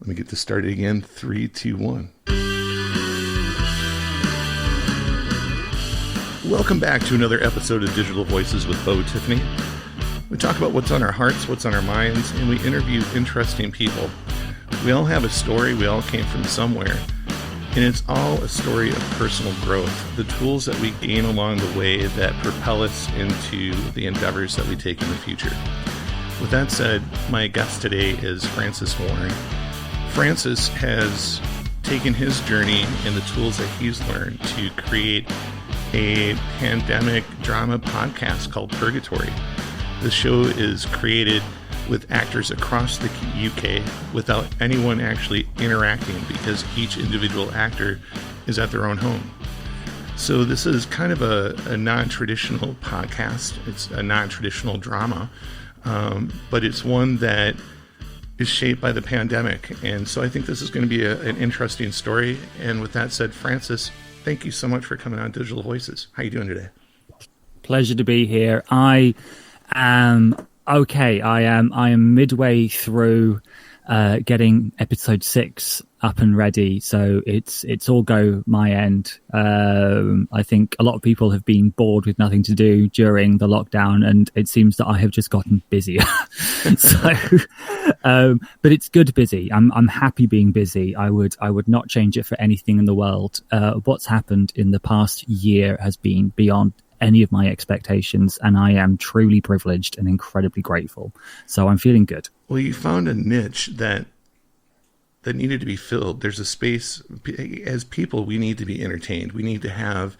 Let me get this started again. 3, 2, 1. Welcome back to another episode of Digital Voices with Bo Tiffany. We talk about what's on our hearts, what's on our minds, and we interview interesting people. We all have a story. We all came from somewhere. And it's all a story of personal growth, the tools that we gain along the way that propel us into the endeavors that we take in the future. With that said, my guest today is Francis Warren. Francis has taken his journey and the tools that he's learned to create a pandemic drama podcast called Purgatory. The show is created with actors across the UK without anyone actually interacting because each individual actor is at their own home. So this is kind of a non-traditional podcast. It's a non-traditional drama, but it's one that is shaped by the pandemic. And so I think this is going to be an interesting story. And with that said, Francis, thank you so much for coming on Digital Voices. How are you doing today? Pleasure to be here. I am okay. I am midway through getting episode 6 up and ready, so it's all go my end. I think a lot of people have been bored with nothing to do during the lockdown, and it seems that I have just gotten busier. But it's good busy. I'm happy being busy. I would not change it for anything in the world. What's happened in the past year has been beyond any of my expectations, and I am truly privileged and incredibly grateful. So I'm feeling good. Well, you found a niche that needed to be filled. There's a space. As people, we need to be entertained. We need to have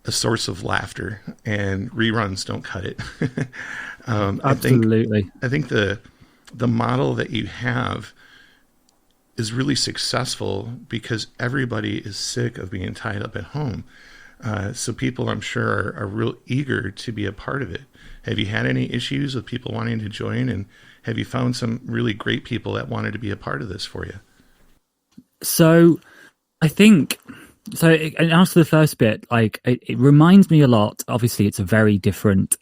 a source of laughter, and reruns don't cut it. Absolutely. I think the model that you have is really successful because everybody is sick of being tied up at home. So people, I'm sure, are real eager to be a part of it. Have you had any issues with people wanting to join? And have you found some really great people that wanted to be a part of this for you? So I think, and after the first bit, like it reminds me a lot. Obviously, it's a very different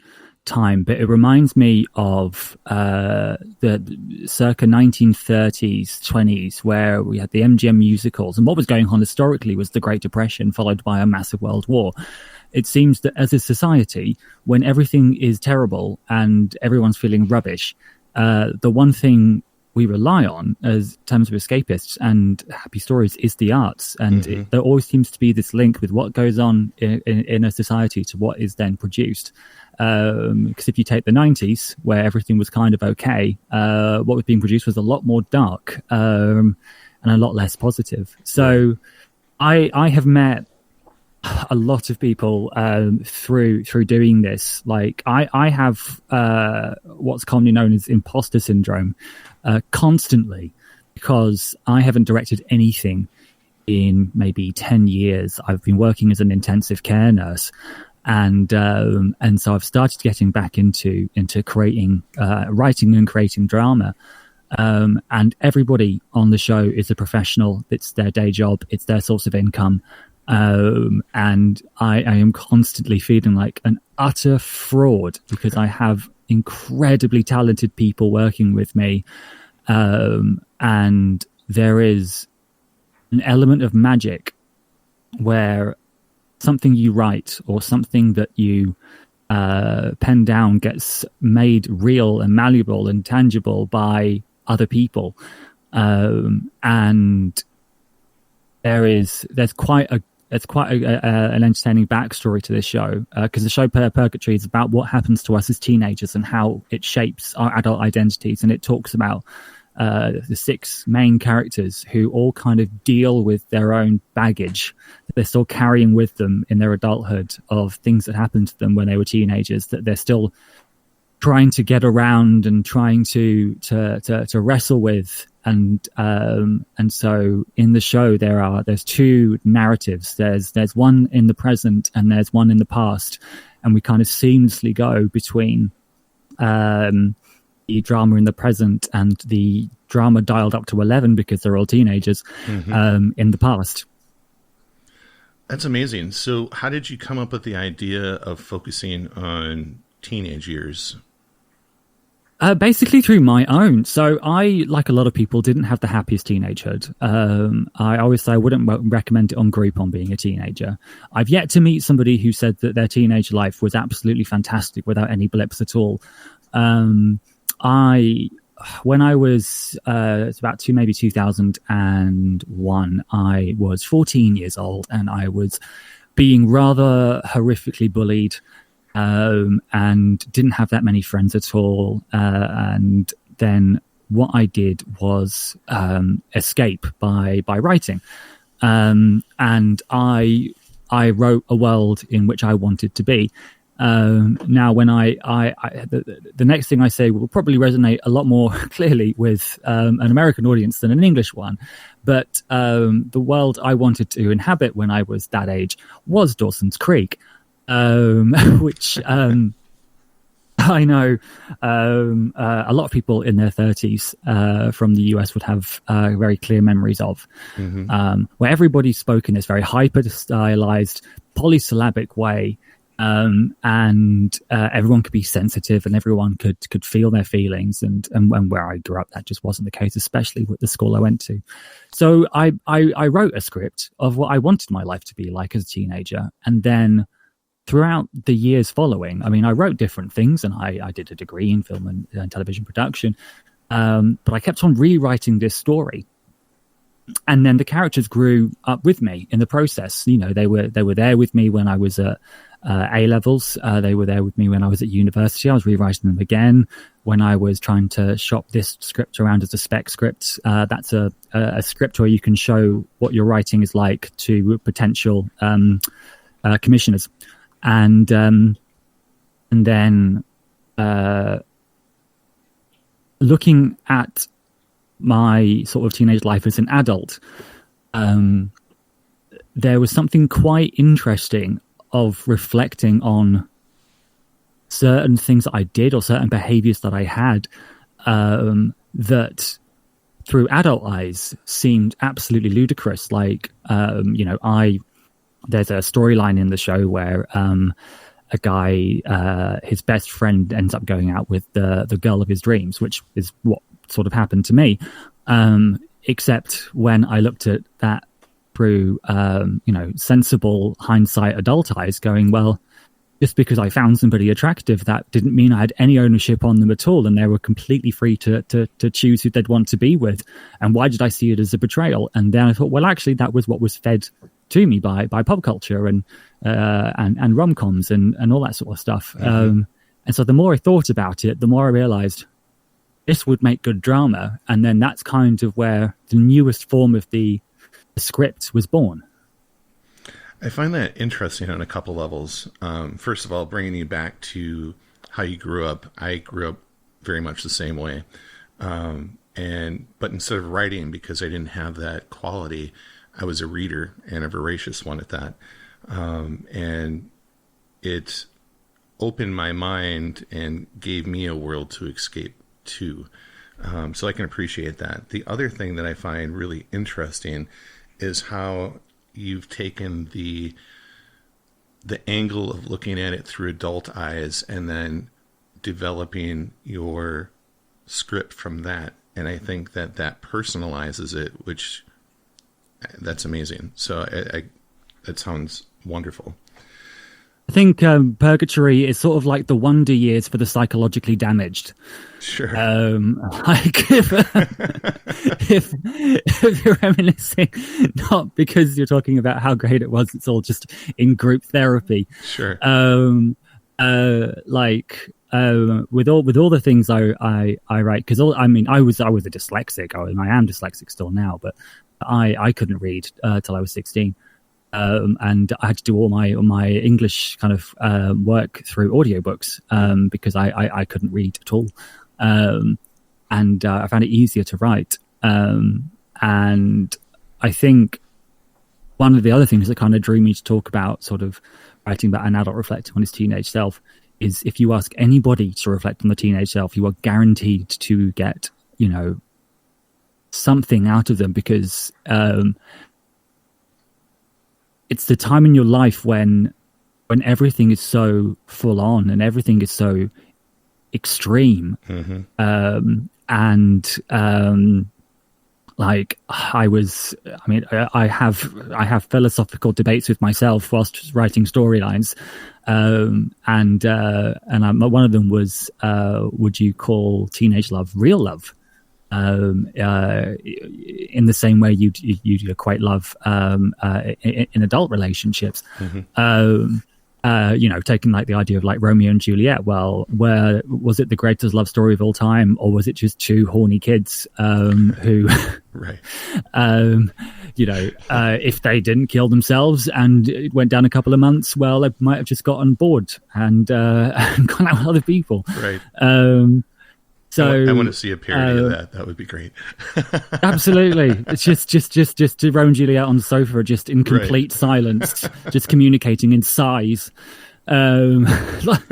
time, but it reminds me of the circa 1930s, 20s, where we had the MGM musicals, and what was going on historically was the Great Depression followed by a massive world war. It seems that as a society, when everything is terrible and everyone's feeling rubbish, the one thing we rely on as terms of escapists and happy stories is the arts. And there always seems to be this link with what goes on in a society to what is then produced. Because if you take the 90s, where everything was kind of okay, what was being produced was a lot more dark and a lot less positive. So I have met a lot of people through doing this. Like I have what's commonly known as imposter syndrome constantly, because I haven't directed anything in maybe 10 years. I've been working as an intensive care nurse. And so I've started getting back into creating, writing and creating drama. And everybody on the show is a professional. It's their day job. It's their source of income. And I am constantly feeling like an utter fraud because I have incredibly talented people working with me. And there is an element of magic where something you write or something that you pen down gets made real and malleable and tangible by other people. And there's quite an entertaining backstory to this show, because the show Purgatory is about what happens to us as teenagers and how it shapes our adult identities. And it talks about the 6 main characters who all kind of deal with their own baggage that they're still carrying with them in their adulthood, of things that happened to them when they were teenagers that they're still trying to get around and trying to wrestle with. And so in the show there's 2 narratives. There's one in the present and there's one in the past, and we kind of seamlessly go between the drama in the present and the drama dialed up to 11 because they're all teenagers in the past. That's amazing. So how did you come up with the idea of focusing on teenage years? Basically through my own. So I, like a lot of people, didn't have the happiest teenagehood. I always say I wouldn't recommend it on Groupon being a teenager. I've yet to meet somebody who said that their teenage life was absolutely fantastic without any blips at all. When I was, it's about maybe 2001, I was 14 years old and I was being rather horrifically bullied. And didn't have that many friends at all. And then what I did was escape by writing. And I wrote a world in which I wanted to be. Now, when the next thing I say will probably resonate a lot more clearly with an American audience than an English one. But the world I wanted to inhabit when I was that age was Dawson's Creek. Which I know a lot of people in their 30s from the US would have very clear memories of, where everybody spoke in this very hyper-stylized, polysyllabic way, and everyone could be sensitive and everyone could feel their feelings. And where I grew up, that just wasn't the case, especially with the school I went to. So I wrote a script of what I wanted my life to be like as a teenager, and then throughout the years following, I mean, I wrote different things and I did a degree in film and television production, but I kept on rewriting this story. And then the characters grew up with me in the process. You know, they were there with me when I was at A-levels. They were there with me when I was at university. I was rewriting them again when I was trying to shop this script around as a spec script. That's a script where you can show what your writing is like to potential commissioners. And then looking at my sort of teenage life as an adult, there was something quite interesting of reflecting on certain things that I did or certain behaviors that I had that through adult eyes seemed absolutely ludicrous. Like, there's a storyline in the show where a guy, his best friend ends up going out with the girl of his dreams, which is what sort of happened to me. Except when I looked at that through, sensible hindsight adult eyes going, well, just because I found somebody attractive, that didn't mean I had any ownership on them at all. And they were completely free to choose who they'd want to be with. And why did I see it as a betrayal? And then I thought, well, actually, that was what was fed to me by pop culture and rom-coms and all that sort of stuff. And so the more I thought about it, the more I realized this would make good drama. And then that's kind of where the newest form of the script was born. I find that interesting on a couple levels. First of all, bringing you back to how you grew up. I grew up very much the same way. But instead of writing, because I didn't have that quality, I was a reader, and a voracious one at that. And it opened my mind and gave me a world to escape to. So I can appreciate that. The other thing that I find really interesting is how you've taken the angle of looking at it through adult eyes and then developing your script from that. And I think that personalizes it, which that's amazing. So that sounds wonderful. I think Purgatory is sort of like the Wonder Years for the psychologically damaged. Sure. Like if you're reminiscing, not because you're talking about how great it was, it's all just in group therapy. Sure. With all the things I write, because I was a dyslexic. I am dyslexic still now, but I couldn't read till I was 16. And I had to do all my English kind of work through audiobooks because I couldn't read at all. And I found it easier to write. And I think one of the other things that kind of drew me to talk about sort of writing about an adult reflecting on his teenage self is if you ask anybody to reflect on the teenage self, you are guaranteed to get, something out of them, because it's the time in your life when everything is so full on and everything is so extreme. And like I have philosophical debates with myself whilst writing storylines, and one of them was, would you call teenage love real love? In the same way you equate love in adult relationships. Taking like the idea of like Romeo and Juliet. Well, where was it the greatest love story of all time, or was it just two horny kids who, right? If they didn't kill themselves and it went down a couple of months, well, they might have just gotten bored and gone out with other people, right? So I want to see a parody of that. That would be great. Absolutely. It's just Romeo and Juliet on the sofa, just in complete silence, just communicating in sighs. Like,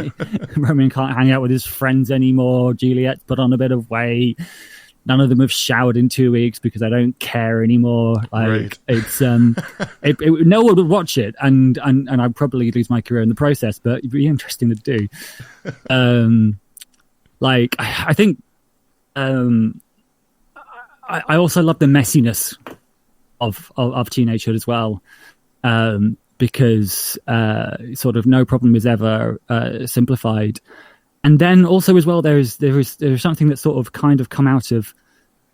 Romeo can't hang out with his friends anymore. Juliet's put on a bit of weight. None of them have showered in 2 weeks because I don't care anymore. Like it's no one would watch it, and I'd probably lose my career in the process. But it'd be interesting to do. Like, I think I also love the messiness of teenagehood as well, because sort of no problem is ever simplified. And then also as well, there is something that sort of kind of come out of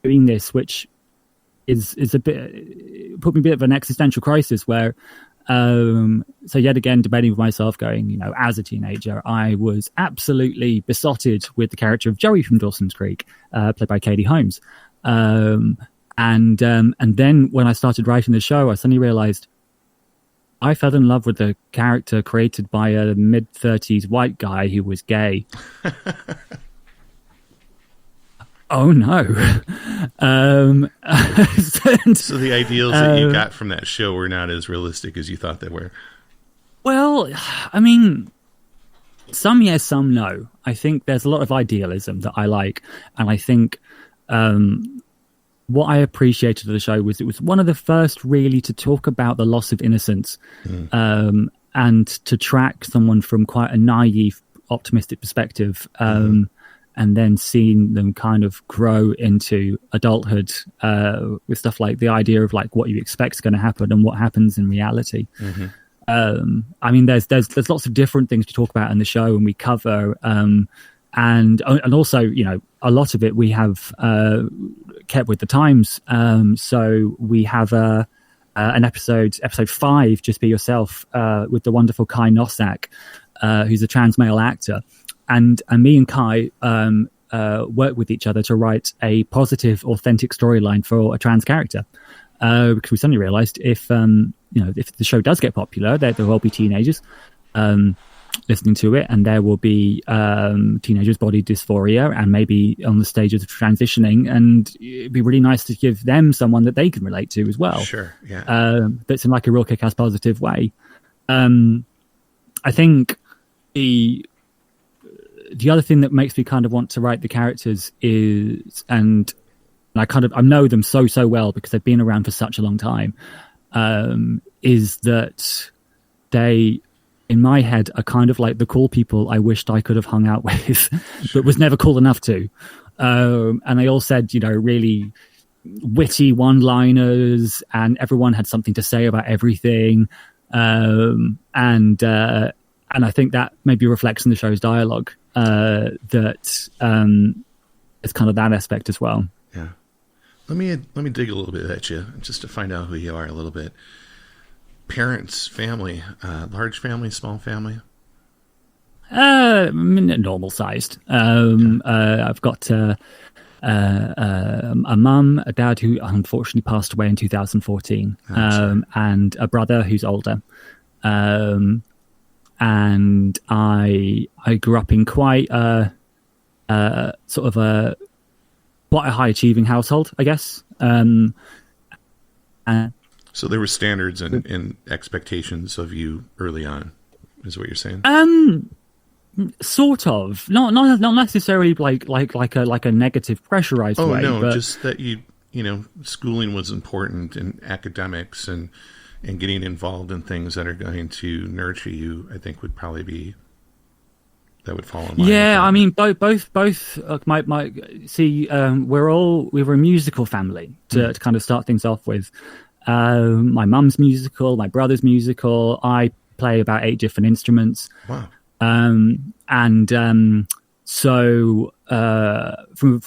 doing this, which is a bit, put me a bit of an existential crisis where. So yet again, debating with myself, going, as a teenager, I was absolutely besotted with the character of Joey from Dawson's Creek, played by Katie Holmes. And then when I started writing the show, I suddenly realized I fell in love with the character created by a mid-30s white guy who was gay. Oh no. So the ideals that you got from that show were not as realistic as you thought they were. Well, I mean, some yes, some no. I think there's a lot of idealism that I like, and I think what I appreciated of the show was it was one of the first really to talk about the loss of innocence, and to track someone from quite a naive, optimistic perspective. And then seeing them kind of grow into adulthood with stuff like the idea of like what you expect is going to happen and what happens in reality. I mean, there's lots of different things to talk about in the show, and we cover, and also, a lot of it we have kept with the times. So we have an episode 5, Just Be Yourself, with the wonderful Kai Nossak, who's a trans male actor. And me and Kai work with each other to write a positive, authentic storyline for a trans character. Because we suddenly realized if the show does get popular, there will be teenagers listening to it, and there will be teenagers' body dysphoria and maybe on the stages of transitioning, and it'd be really nice to give them someone that they can relate to as well. Sure, yeah. That's in like a real kick-ass positive way. I think the other thing that makes me kind of want to write the characters is, and I know them so well because they've been around for such a long time, is that they, in my head, are kind of like the cool people I wished I could have hung out with, but was never cool enough to. And they all said, really witty one-liners, and everyone had something to say about everything. And I think that maybe reflects in the show's dialogue. That it's kind of that aspect as well. Yeah. Let me dig a little bit at you just to find out who you are a little bit. Parents, family, large family, small family? Normal sized. I've got a mum, a dad who unfortunately passed away in 2014, and a brother who's older. And I grew up in quite a high achieving household, I guess. So there were standards and expectations of you early on, is what you're saying? Sort of, not necessarily like a negative pressurized way. Oh no, but just that schooling was important, and academics and getting involved in things that are going to nurture you, I think would probably be that would fall in line? Yeah, I mean, both. My see, we were a musical family to kind of start things off with. My mum's musical, my brother's musical. I play about 8 different instruments. Wow. So from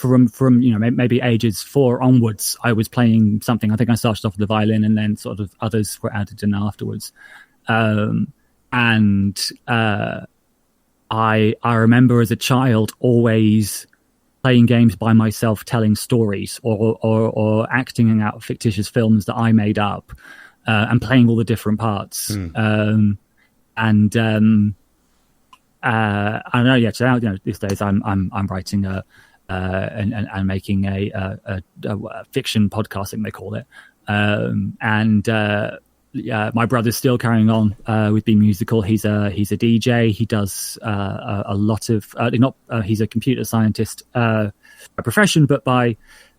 maybe ages 4 onwards, I was playing something. I think I started off with the violin, and then sort of others were added in afterwards. I remember as a child always playing games by myself, telling stories or acting out fictitious films that I made up, and playing all the different parts. I don't know. Yeah, so these days I'm writing and making a fiction podcast, I think they call it. My brother's still carrying on with being musical. He's a DJ. He does a lot of he's a computer scientist by profession, but by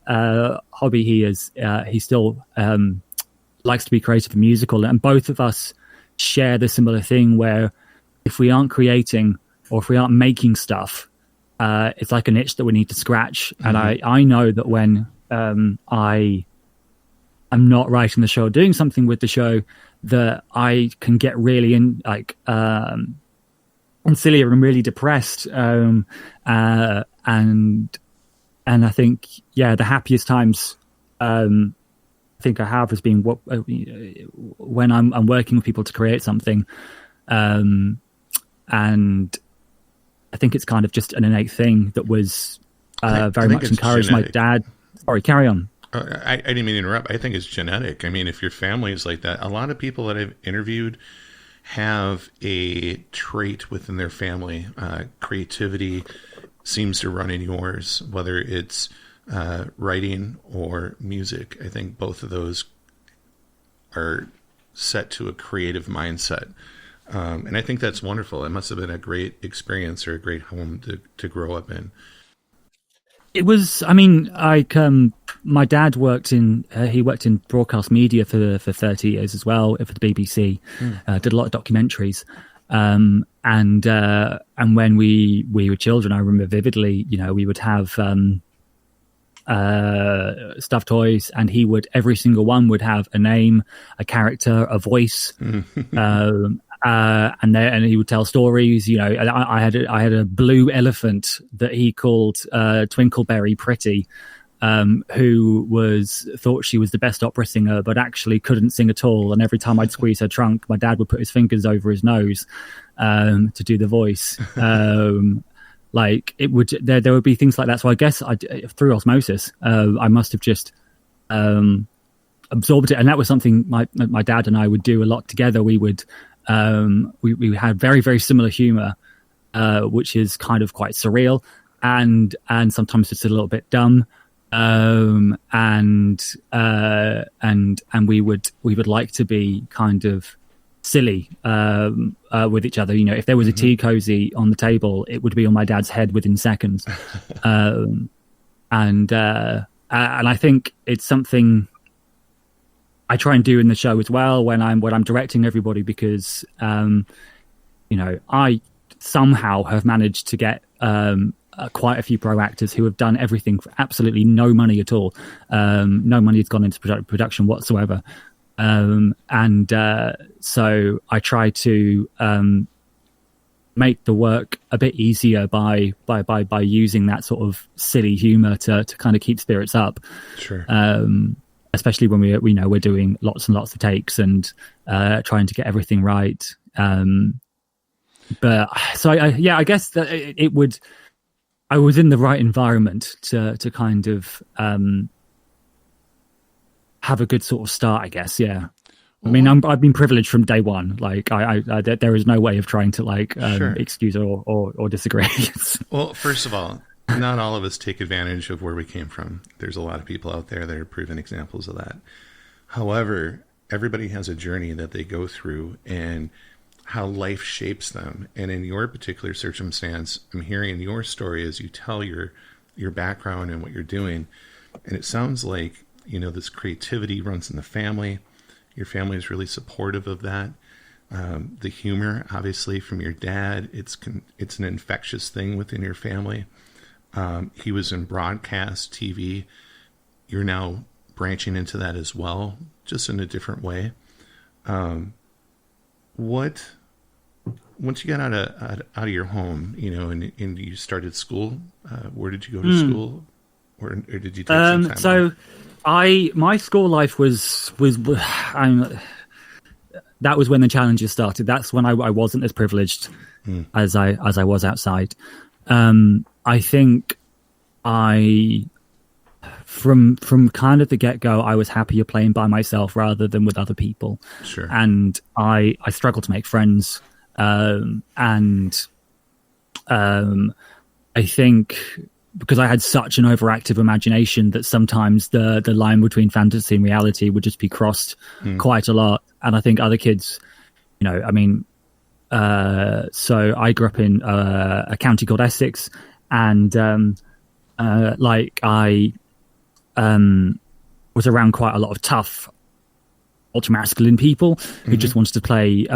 hobby he still likes to be creative and musical. And both of us share the similar thing where if we aren't creating or if we aren't making stuff, it's like an itch that we need to scratch. And I know that when I am not writing the show or doing something with the show, that I can get really and silly and really depressed. And I think, the happiest times I think I have has been when I'm working with people to create something. And I think it's kind of just an innate thing that was very much encouraged. Genetic. My dad. Sorry, carry on. I didn't mean to interrupt. I think it's genetic. I mean, if your family is like that, a lot of people that I've interviewed have a trait within their family. Creativity seems to run in yours, whether it's writing or music. I think both of those are set to a creative mindset. And I think that's wonderful. It must have been a great experience or a great home to grow up in. It was, my dad worked in broadcast media for 30 years as well, for the BBC, did a lot of documentaries. And when we were children, I remember vividly, we would have stuffed toys, and every single one would have a name, a character, a voice. And he would tell stories. I had a blue elephant that he called Twinkleberry Pretty, who thought she was the best opera singer, but actually couldn't sing at all. And every time I'd squeeze her trunk, my dad would put his fingers over his nose to do the voice. There would be things like that. So I guess through osmosis, I must have just absorbed it, and that was something my dad and I would do a lot together. We would. We had very, very similar humor, which is kind of quite surreal and sometimes just a little bit dumb. And we would like to be kind of silly with each other. If there was a tea cozy on the table, it would be on my dad's head within seconds. And I think it's something I try and do in the show as well when I'm directing everybody, because I somehow have managed to get quite a few pro actors who have done everything for absolutely no money at all. No money has gone into production whatsoever, so I try to make the work a bit easier by using that sort of silly humor to kind of keep spirits up. Sure. Especially when we're doing lots and lots of takes and trying to get everything right. But so I guess that I was in the right environment to kind of have a good sort of start, I guess. Yeah. I mean, I've been privileged from day one. Like, there is no way of trying to excuse or disagree. Well, first of all, not all of us take advantage of where we came from. There's a lot of people out there that are proven examples of that. However, everybody has a journey that they go through and how life shapes them. And in your particular circumstance, I'm hearing your story as you tell your background and what you're doing. And it sounds like, this creativity runs in the family. Your family is really supportive of that. The humor, obviously, from your dad. It's an infectious thing within your family. He was in broadcast TV. You're now branching into that as well, just in a different way. What once you got out of your home, and you started school, where did you go to school, or did you take some time off? My school life was that was when the challenges started. That's when I wasn't as privileged as I was outside. I think from kind of the get-go, I was happier playing by myself rather than with other people. Sure. And I struggled to make friends. I think because I had such an overactive imagination that sometimes the line between fantasy and reality would just be crossed quite a lot. And I think other kids, so I grew up in a county called Essex, and I was around quite a lot of tough, ultra-masculine people who just wanted to play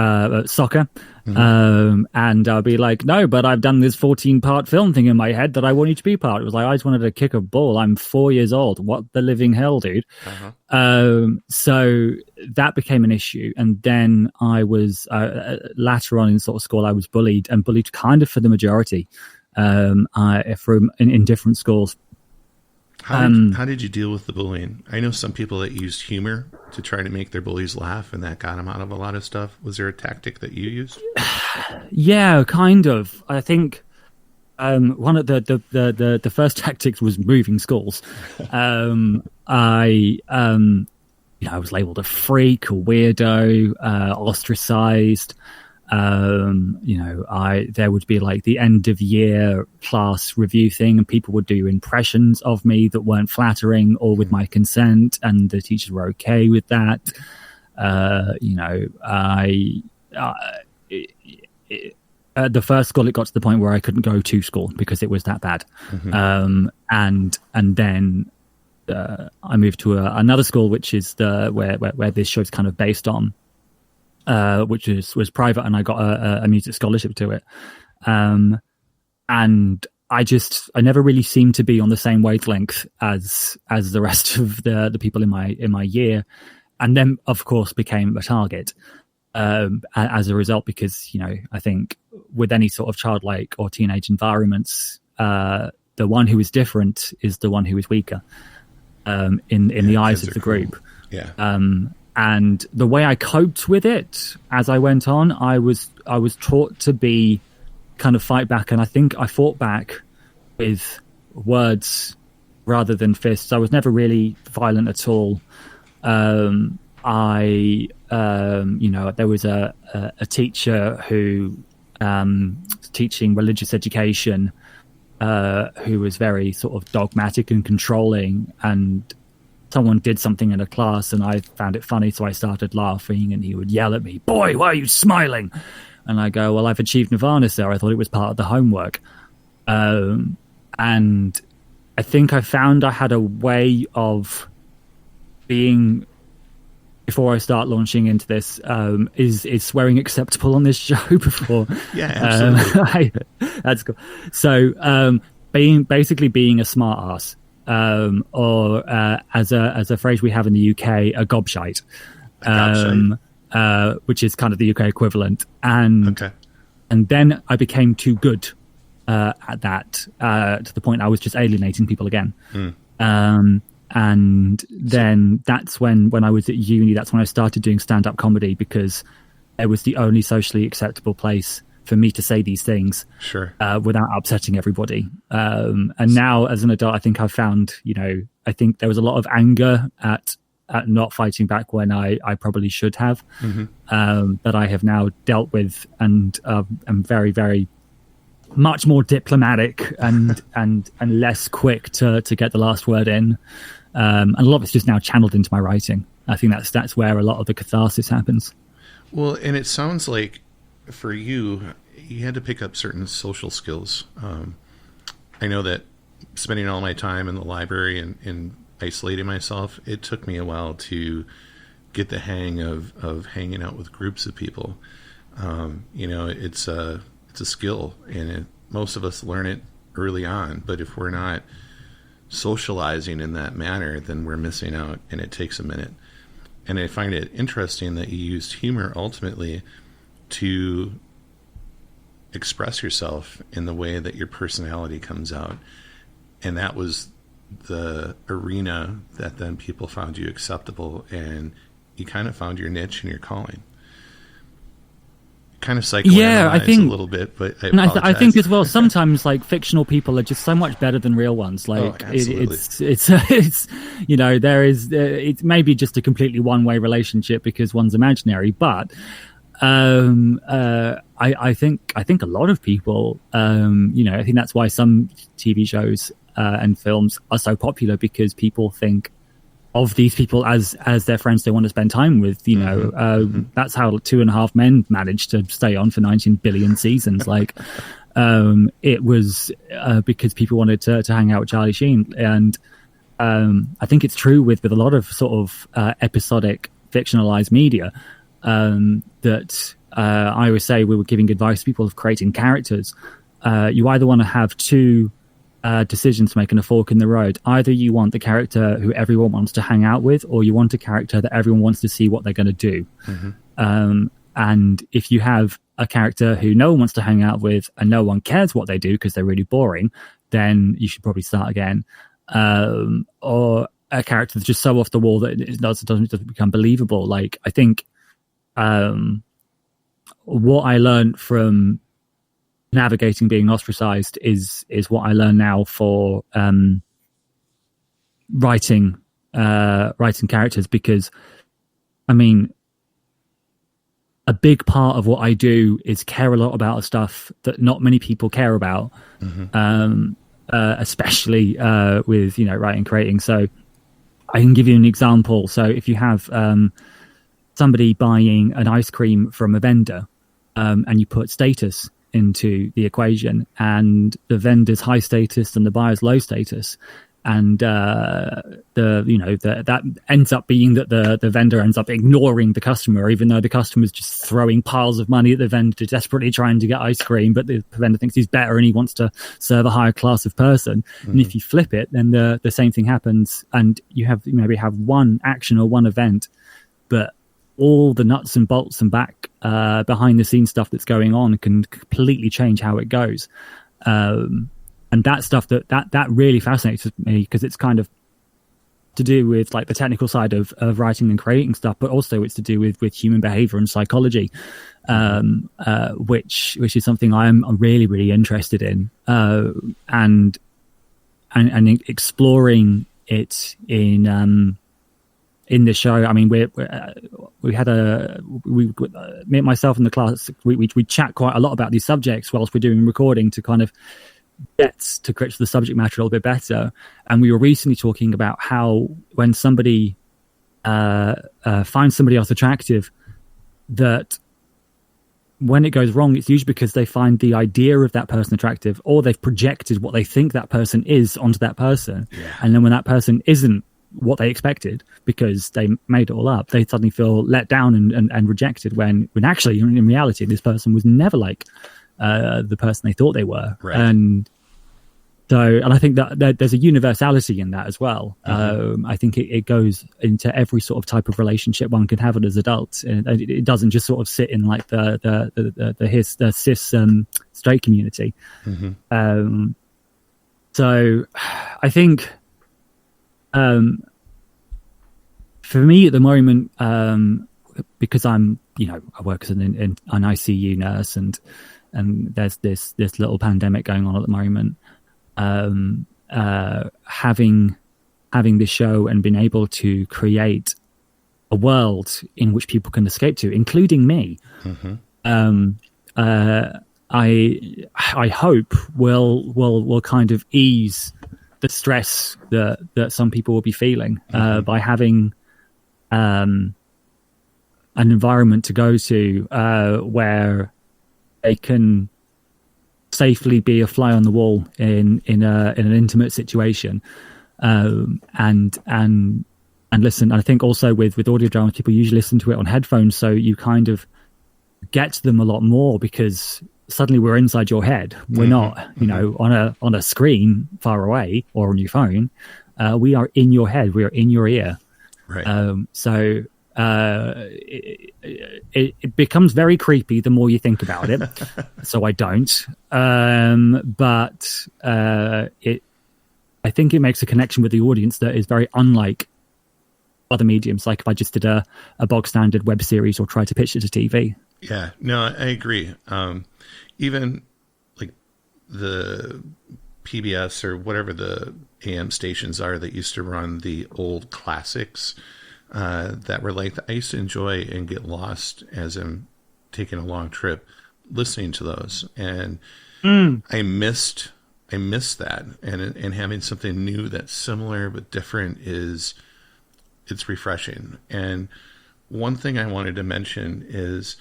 soccer. And I'll be like, no, but I've done this 14-part film thing in my head that I want you to be part. It was like, I just wanted to kick a ball. I'm 4 years old. What the living hell, dude? So that became an issue. And then I was, later on in sort of school, I was bullied kind of for the majority in different schools. How did you deal with the bullying? I know some people that used humor to try to make their bullies laugh, and that got them out of a lot of stuff. Was there a tactic that you used? Yeah, kind of. I think one of the first tactics was moving schools. I was labeled a freak, a weirdo, ostracized. There would be like the end of year class review thing, and people would do impressions of me that weren't flattering or with my consent, and the teachers were okay with that. At the first school, it got to the point where I couldn't go to school because it was that bad. And then I moved to another school, which is where this show is kind of based on. Which was private, and I got a music scholarship to it. And I never really seemed to be on the same wavelength as the rest of the people in my year, and then of course became a target as a result, because I think with any sort of childlike or teenage environments, the one who is different is the one who is weaker in the eyes of the group. Yeah. And the way I coped with it as I went on, I was taught to be kind of fight back, and I think I fought back with words rather than fists. I was never really violent at all. There was a teacher who teaching religious education who was very sort of dogmatic and controlling, and someone did something in a class and I found it funny, so I started laughing, and he would yell at me, "Boy, why are you smiling?" And I go, "Well, I've achieved nirvana, sir. I thought it was part of the homework." And I think I found I had a way of being, before I start launching into this, is swearing acceptable on this show before? Yeah, absolutely. That's cool. So being a smart ass. Or as a phrase we have in the UK, a gobshite, which is kind of the UK equivalent. And then I became too good at that, to the point I was just alienating people again. And then that's when I was at uni, that's when I started doing stand-up comedy, because it was the only socially acceptable place for me to say these things, sure, without upsetting everybody. And now as an adult, I think I've found, I think there was a lot of anger at not fighting back when I probably should have, that I have now dealt with, and am very, very much more diplomatic and less quick to get the last word in. And a lot of it's just now channeled into my writing. I think that's where a lot of the catharsis happens. Well, and it sounds like for you had to pick up certain social skills. I know that spending all my time in the library and isolating myself, it took me a while to get the hang of hanging out with groups of people. It's a skill, and most of us learn it early on. But if we're not socializing in that manner, then we're missing out, and it takes a minute. And I find it interesting that you used humor ultimately to express yourself in the way that your personality comes out. And that was the arena that then people found you acceptable, and you kind of found your niche and your calling. Kind of psychoanalyze I think a little bit, but I think as well, sometimes like fictional people are just so much better than real ones. Like it's there is it's maybe just a completely one-way relationship because one's imaginary, but I think a lot of people, I think that's why some TV shows and films are so popular, because people think of these people as their friends they want to spend time with. That's how 2.5 Men managed to stay on for 19 billion seasons. Like it was because people wanted to hang out with Charlie Sheen. And I think it's true with a lot of sort of episodic fictionalized media, that I always say, we were giving advice to people of creating characters. You either want to have two decisions to make in a fork in the road. Either you want the character who everyone wants to hang out with, or you want a character that everyone wants to see what they're going to do. And if you have a character who no one wants to hang out with and no one cares what they do because they're really boring, then you should probably start again. Or a character that's just so off the wall that it doesn't become believable. Like, I think what I learned from navigating being ostracized is what I learn now for writing characters, because I mean, a big part of what I do is care a lot about stuff that not many people care about, especially with writing and creating. So I can give you an example. So if you have somebody buying an ice cream from a vendor, and you put status into the equation, and the vendor's high status and the buyer's low status, and that ends up being that the vendor ends up ignoring the customer, even though the customer's just throwing piles of money at the vendor, desperately trying to get ice cream, but the vendor thinks he's better and he wants to serve a higher class of person. And if you flip it, then the same thing happens, and you maybe have one action or one event, but all the nuts and bolts and behind the scenes stuff that's going on can completely change how it goes. And that stuff that really fascinates me, because it's kind of to do with like the technical side of writing and creating stuff, but also it's to do with human behavior and psychology, which is something I'm really, really interested in, and exploring it in the show. I mean, me and myself in the class, we chat quite a lot about these subjects whilst we're doing recording, to kind of get to grips with the subject matter a little bit better. And we were recently talking about how when somebody finds somebody else attractive, that when it goes wrong, it's usually because they find the idea of that person attractive, or they've projected what they think that person is onto that person. Yeah. And then when that person isn't what they expected, because they made it all up, they suddenly feel let down and rejected, when actually in reality this person was never like the person they thought they were. Right. And I think that there's a universality in that as well. I think it goes into every sort of type of relationship one can have as adults, and it doesn't just sort of sit in like the cis straight community. So I think for me at the moment, because I'm, I work as an ICU nurse, and there's this little pandemic going on at the moment. Having this show and being able to create a world in which people can escape to, including me, I hope will kind of ease the stress that some people will be feeling by having an environment to go to where they can safely be a fly on the wall in an intimate situation, and listen. I think also with audio dramas, people usually listen to it on headphones, so you kind of get to them a lot more because suddenly we're inside your head. We're not, you know, on a screen far away or on your phone. We are in your head. We are in your ear. Right. So it becomes very creepy the more you think about it. So I don't. But I think it makes a connection with the audience that is very unlike other mediums. Like if I just did a bog standard web series or tried to pitch it to TV. Yeah, no, I agree. Even like the PBS or whatever the AM stations are that used to run the old classics that were like, I used to enjoy and get lost as I'm taking a long trip listening to those. And I missed that. And having something new that's similar but different it's refreshing. And one thing I wanted to mention is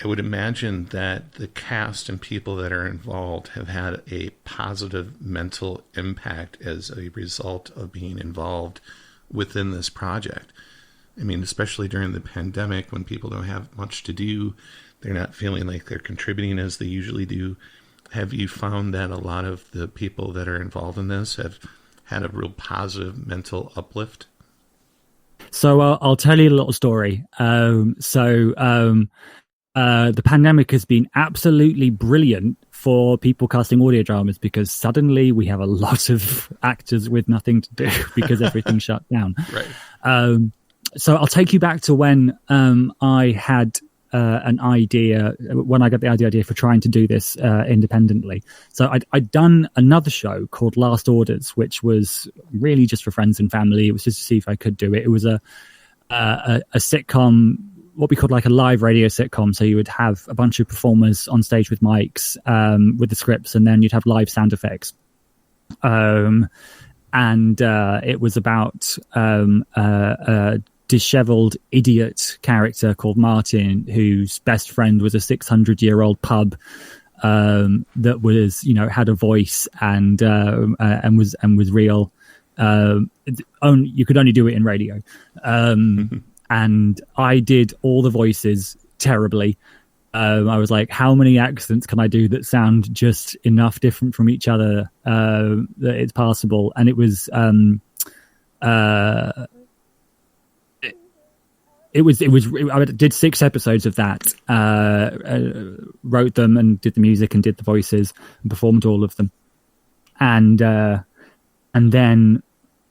I would imagine that the cast and people that are involved have had a positive mental impact as a result of being involved within this project. I mean, especially during the pandemic when people don't have much to do, they're not feeling like they're contributing as they usually do. Have you found that a lot of the people that are involved in this have had a real positive mental uplift? So I'll tell you a little story. The pandemic has been absolutely brilliant for people casting audio dramas because suddenly we have a lot of actors with nothing to do because everything shut down. Right. So I'll take you back to when I had an idea, when I got the idea for trying to do this independently. So I'd done another show called Last Orders, which was really just for friends and family. It was just to see if I could do it. It was a sitcom, what we called like a live radio sitcom. So you would have a bunch of performers on stage with mics, with the scripts, and then you'd have live sound effects. And it was about a disheveled idiot character called Martin, whose best friend was a 600-year-old pub that was, you know, had a voice and was real. You could only do it in radio. And I did all the voices terribly. I was like, how many accents can I do that sound just enough different from each other that it's passable? And it was I did 6 episodes of that, wrote them and did the music and did the voices and performed all of them. And then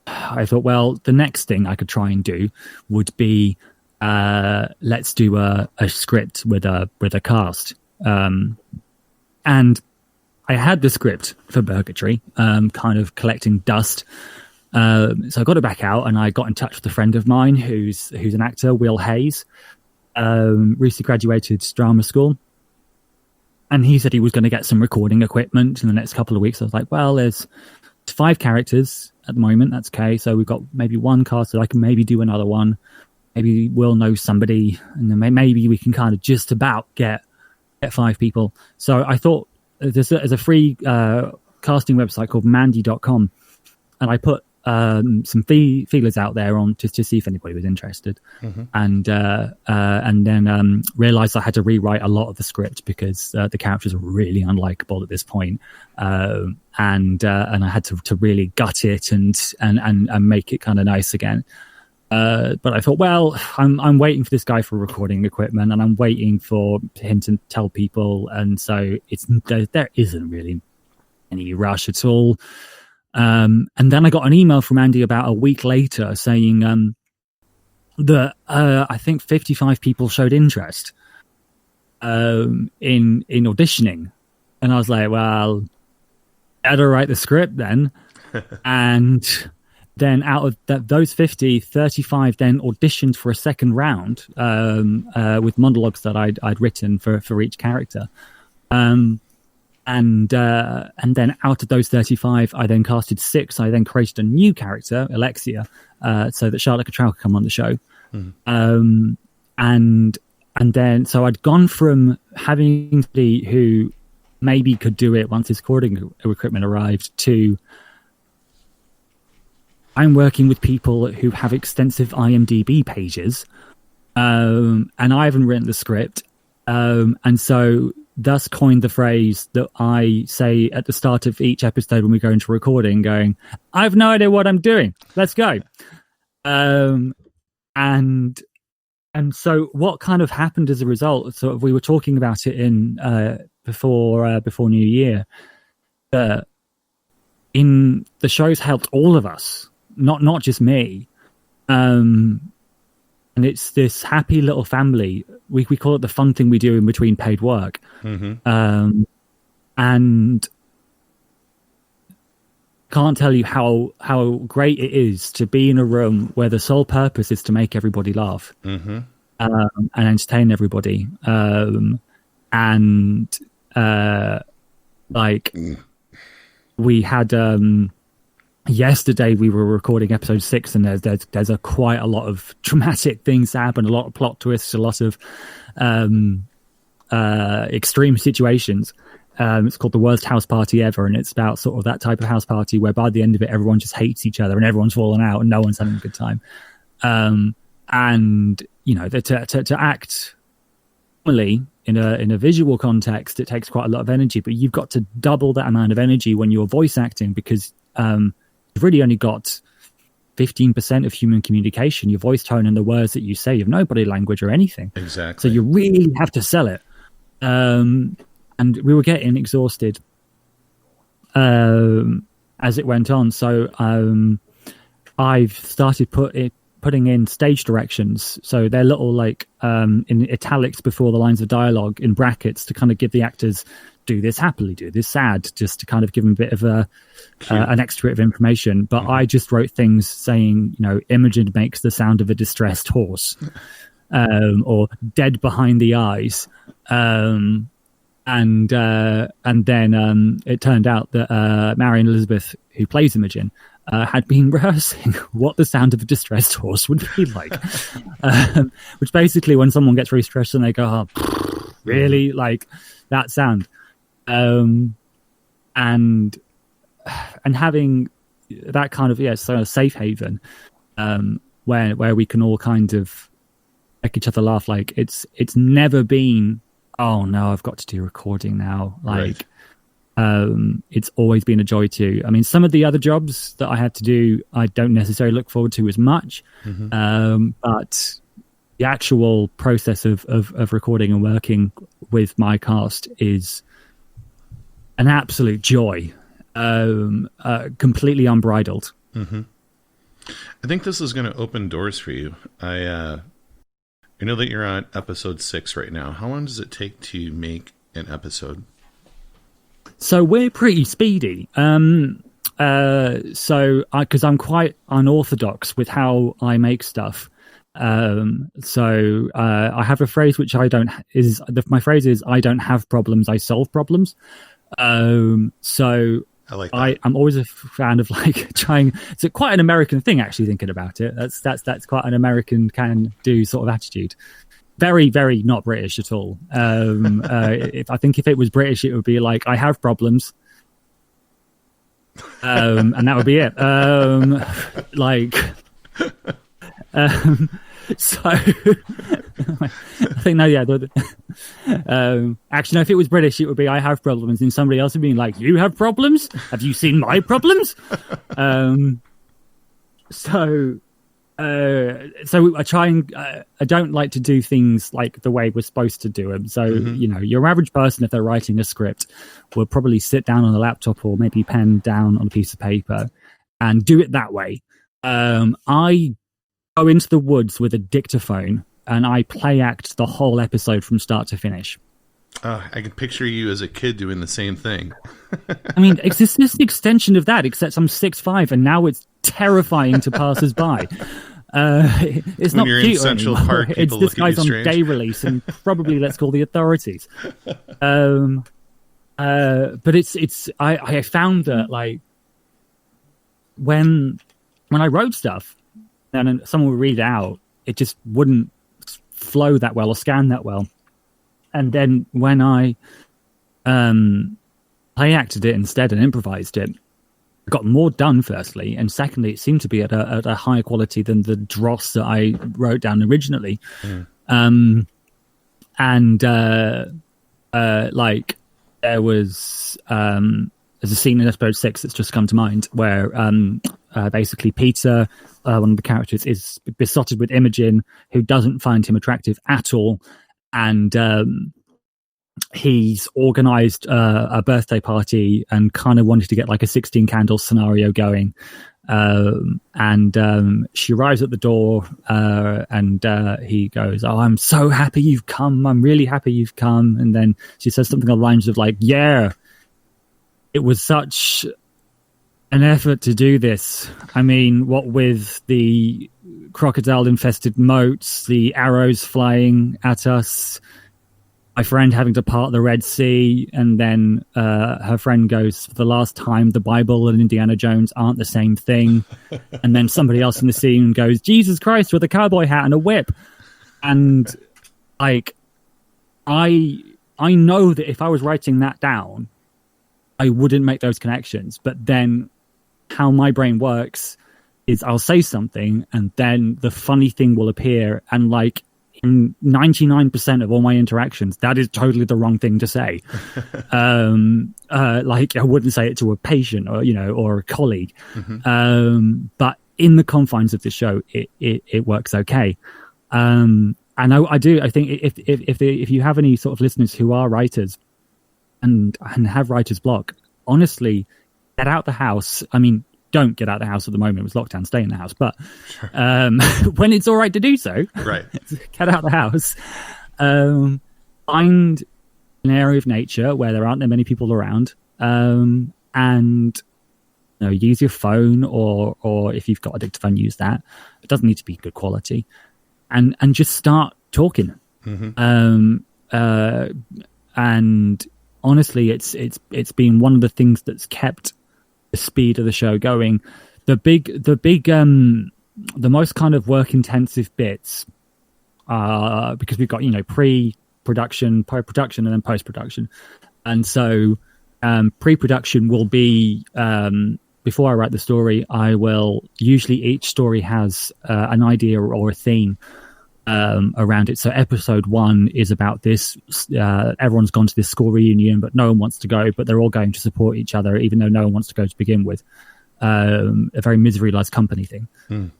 I thought, well, the next thing I could try and do would be let's do a script with a cast. And I had the script for Purgatory, kind of collecting dust. So I got it back out and I got in touch with a friend of mine who's an actor, Will Hayes, recently graduated drama school. And he said he was going to get some recording equipment in the next couple of weeks. I was like, well, there's 5 characters at the moment. That's okay. So we've got maybe one cast that I can maybe do another one. Maybe we'll know somebody and then maybe we can kind of just about get 5 people. So I thought there's a free casting website called mandy.com. And I put some feelers out there on just to see if anybody was interested, and then realized I had to rewrite a lot of the script because the characters were really unlikable at this point, and I had to really gut it and make it kind of nice again. But I thought, well, I'm waiting for this guy for recording equipment, and I'm waiting for him to tell people, and so there isn't really any rush at all. And then I got an email from Andy about a week later saying that I think 55 people showed interest in auditioning. And I was like, well, better write the script then. And then out of those 50, 35 then auditioned for a second round with monologues that I'd written for each character. And then out of those 35, I then casted 6. I then created a new character, Alexia, so that Charlotte Cottrell could come on the show. And then, so I'd gone from having somebody who maybe could do it once his recording equipment arrived to I'm working with people who have extensive IMDb pages, and I haven't written the script. And so thus coined the phrase that I say at the start of each episode when we go into recording, going, I've no idea what I'm doing. Let's go. And so what kind of happened as a result, sort of, we were talking about it in before New Year, in the show's helped all of us, not just me. And it's this happy little family. We call it the fun thing we do in between paid work. Mm-hmm. And can't tell you how great it is to be in a room where the sole purpose is to make everybody laugh, mm-hmm. And entertain everybody. We had yesterday we were recording episode 6, and there's quite a lot of dramatic things happen, a lot of plot twists, a lot of extreme situations. It's called The Worst House Party Ever, and it's about sort of that type of house party where by the end of it everyone just hates each other and everyone's fallen out and no one's having a good time. And you know, to act normally in a visual context, it takes quite a lot of energy, but you've got to double that amount of energy when you're voice acting, because you've really only got 15% of human communication, your voice tone and the words that you say. You have no body language or anything. Exactly. So you really have to sell it. And we were getting exhausted as it went on. So I've started putting in stage directions. So they're little in italics before the lines of dialogue in brackets to kind of give the actors, do this happily, do this sad, just to kind of give them a bit of an extra bit of information. But I just wrote things saying, you know, Imogen makes the sound of a distressed horse, or dead behind the eyes. And then it turned out that Marion Elizabeth, who plays Imogen, had been rehearsing what the sound of a distressed horse would be like, which basically when someone gets really stressed and they go, oh, really, like that sound. And having that kind of sort of safe haven where we can all kind of make each other laugh. Like it's never been, oh no, I've got to do recording now. Like it's always been a joy to. I mean, some of the other jobs that I had to do, I don't necessarily look forward to as much. Mm-hmm. But the actual process of recording and working with my cast is an absolute joy, completely unbridled. Mm-hmm. I think this is going to open doors for you. I know that you're on episode 6 right now. How long does it take to make an episode? So we're pretty speedy. Because I'm quite unorthodox with how I make stuff. So I have a phrase which my phrase is, I don't have problems, I solve problems. So I like that. I'm always a fan of trying. It's quite an American thing, actually, thinking about it. That's quite an American can do sort of attitude. Very, very not British at all. If it was British, it would be like, I have problems. And that would be it. So I think actually, no, if it was British, it would be, I have problems, and somebody else would be like, you have problems? Have you seen my problems? So I try and I don't like to do things like the way we're supposed to do them. So, mm-hmm. You know, your average person, if they're writing a script, will probably sit down on a laptop or maybe pen down on a piece of paper and do it that way. I go into the woods with a dictaphone and I play act the whole episode from start to finish. I can picture you as a kid doing the same thing. I mean, it's this extension of that, except I'm 6'5", and now it's terrifying to passers-by. It's when not you're cute in Central anymore. Park, It's this guy's on day release, and probably let's call the authorities. But it's I found that when I wrote stuff, and someone would read it out, it just wouldn't flow that well or scan that well. And then when I acted it instead and improvised it, I got more done, firstly, and secondly, it seemed to be at a higher quality than the dross that I wrote down originally. and like there was there's a scene in episode 6 that's just come to mind where basically Peter, one of the characters, is besotted with Imogen, who doesn't find him attractive at all, and he's organized a birthday party and kind of wanted to get like a 16 candles scenario going. And she arrives at the door, and he goes, "Oh, I'm so happy you've come. I'm really happy you've come." And then she says something along the lines of like, "Yeah, it was such an effort to do this. I mean, what with the crocodile-infested moats, the arrows flying at us, my friend having to part the Red Sea," and then her friend goes, "For the last time, the Bible and Indiana Jones aren't the same thing." And then somebody else in the scene goes, "Jesus Christ," with a cowboy hat and a whip. And like, I know that if I was writing that down, I wouldn't make those connections. But then how my brain works is I'll say something and then the funny thing will appear, and like in 99% of all my interactions, that is totally the wrong thing to say. Like I wouldn't say it to a patient or, or a colleague. But in the confines of the show, it works okay. And I think if you have any sort of listeners who are writers and have writer's block, honestly, get out the house. I mean, don't get out the house at the moment. It was lockdown, stay in the house. But sure. When it's all right to do so, right, get out the house. Find an area of nature where there aren't that many people around, and use your phone, or if you've got a dictaphone, use that. It doesn't need to be good quality, and just start talking. And honestly, it's been one of the things that's kept the speed of the show going. The most kind of work intensive bits, because we've got pre-production, and then post-production, and so pre-production will be before I write the story. I will usually, each story has an idea or a theme around it. So episode 1 is about this. Everyone's gone to this school reunion, but no one wants to go, but they're all going to support each other, even though no one wants to go to begin with. A very misery loves company thing.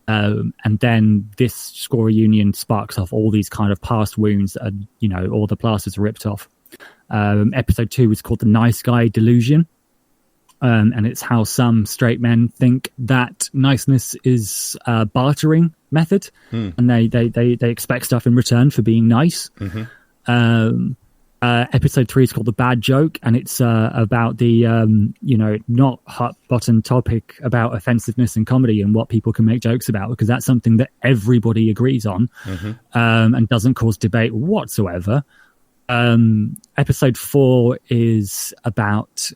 And then this school reunion sparks off all these kind of past wounds that are, all the plasters are ripped off. Episode 2 is called The Nice Guy Delusion. And it's how some straight men think that niceness is a bartering method, and they expect stuff in return for being nice. Episode 3 is called The Bad Joke, and it's about the not hot button topic about offensiveness in comedy and what people can make jokes about, because that's something that everybody agrees on, and doesn't cause debate whatsoever. Episode 4 is about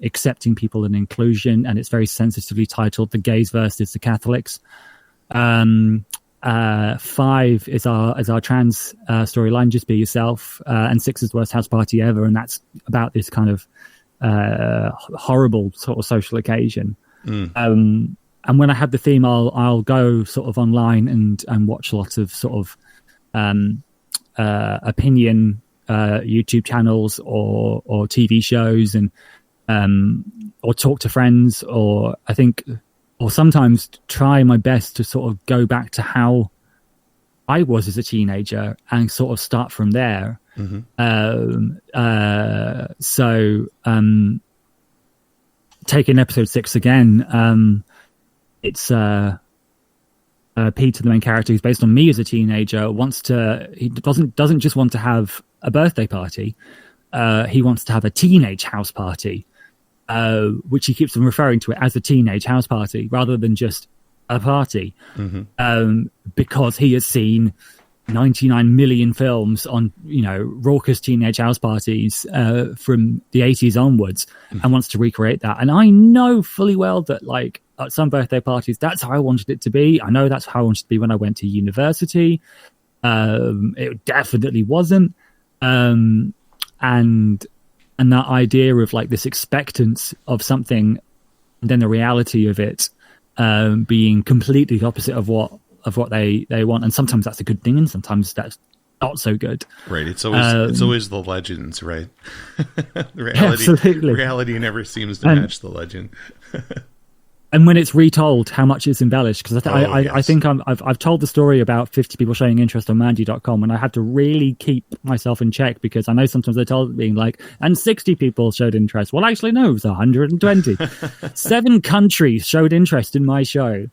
accepting people and inclusion, and it's very sensitively titled The Gays versus the Catholics. 5 is our trans storyline, Just Be Yourself, and 6 is the worst house party ever, and that's about this kind of horrible sort of social occasion. And when I have the theme, I'll go sort of online and watch lots of sort of opinion YouTube channels or TV shows, and or talk to friends, or sometimes try my best to sort of go back to how I was as a teenager and sort of start from there. So taking episode 6 again, it's Peter, the main character, who's based on me as a teenager, he doesn't just want to have a birthday party. He wants to have a teenage house party, which he keeps on referring to it as a teenage house party rather than just a party, because he has seen 99 million films on raucous teenage house parties from the 80s onwards, and wants to recreate that. And I know fully well that at some birthday parties, that's how I wanted it to be. I know that's how I wanted it to be when I went to university. It definitely wasn't. And that idea of this expectance of something, and then the reality of it being completely opposite of what they want. And sometimes that's a good thing, and sometimes that's not so good. Right. It's always the legends, right? Absolutely. Reality never seems to match the legend. And when it's retold, how much it's embellished. Because I think I've told the story about 50 people showing interest on Mandy.com, and I had to really keep myself in check, because I know sometimes they told being like, and 60 people showed interest. Well, actually, no, it was 120. 7 countries showed interest in my show.